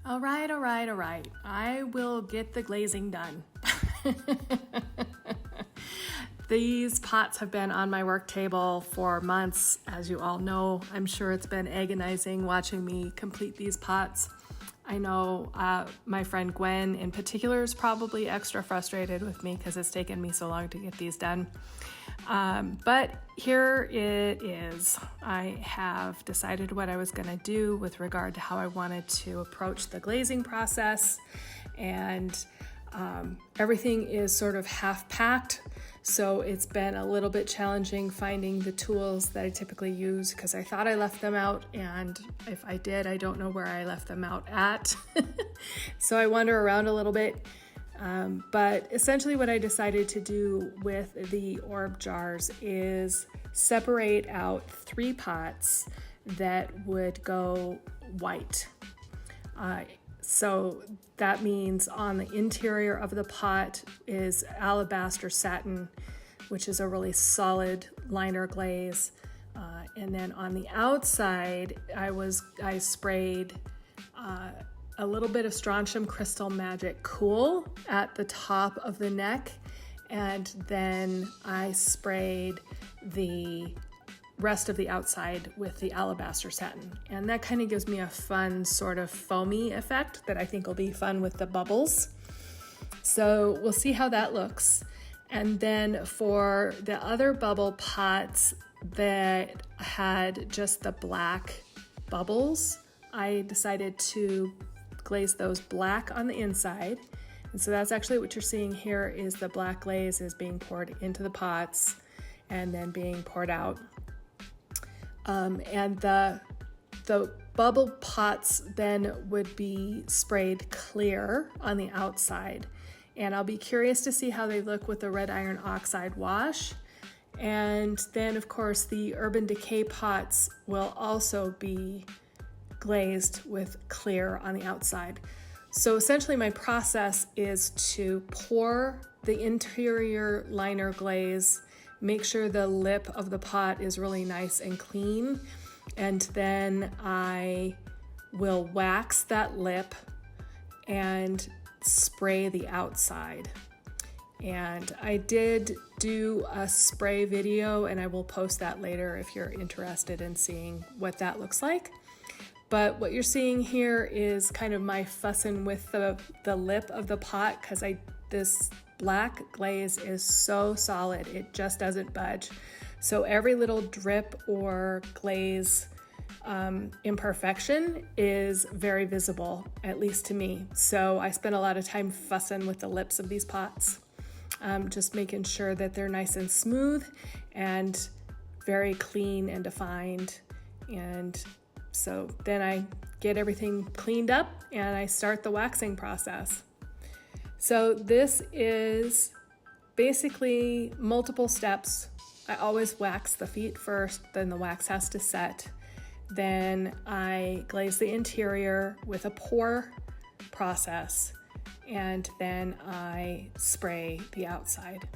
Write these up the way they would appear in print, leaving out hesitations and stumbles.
All right, all right, all right. I will get the glazing done. These pots have been on my work table for months, as you all know. I'm sure it's been agonizing watching me complete these pots. I know my friend Gwen in particular is probably extra frustrated with me because it's taken me so long to get these done. But here it is. I have decided what I was going to do with regard to how I wanted to approach the glazing process, and everything is sort of half packed. So it's been a little bit challenging finding the tools that I typically use because I thought I left them out, and if I did, I don't know where I left them out at. So I wander around a little bit. But essentially what I decided to do with the orb jars is separate out 3 pots that would go white. So that means on the interior of the pot is alabaster satin, which is a really solid liner glaze. And then on the outside, I sprayed a little bit of strontium crystal magic cool at the top of the neck, and then I sprayed the rest of the outside with the alabaster satin, and that kind of gives me a fun sort of foamy effect that I think will be fun with the bubbles. So we'll see how that looks. And then for the other bubble pots that had just the black bubbles, I decided to glaze those black on the inside. And so that's actually what you're seeing here is the black glaze is being poured into the pots and then being poured out. And the bubble pots then would be sprayed clear on the outside. And I'll be curious to see how they look with the red iron oxide wash. And then of course the urban decay pots will also be glazed with clear on the outside. So essentially my process is to pour the interior liner glaze, make sure the lip of the pot is really nice and clean, and then I will wax that lip and spray the outside. And I did do a spray video, and I will post that later if you're interested in seeing what that looks like. But what you're seeing here is kind of my fussing with the lip of the pot, because this black glaze is so solid, it just doesn't budge. So every little drip or glaze imperfection is very visible, at least to me. So I spent a lot of time fussing with the lips of these pots, just making sure that they're nice and smooth and very clean and defined. And so then I get everything cleaned up and I start the waxing process. So this is basically multiple steps. I always wax the feet first, then the wax has to set. Then I glaze the interior with a pour process, and then I spray the outside.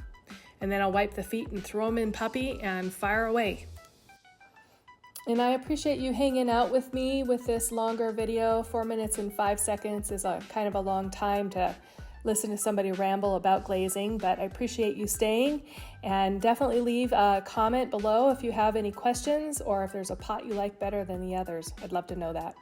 And then I'll wipe the feet and throw them in puppy and fire away. And I appreciate you hanging out with me with this longer video. 4 minutes and 5 seconds is a kind of a long time to listen to somebody ramble about glazing, but I appreciate you staying, and definitely leave a comment below if you have any questions or if there's a pot you like better than the others. I'd love to know that.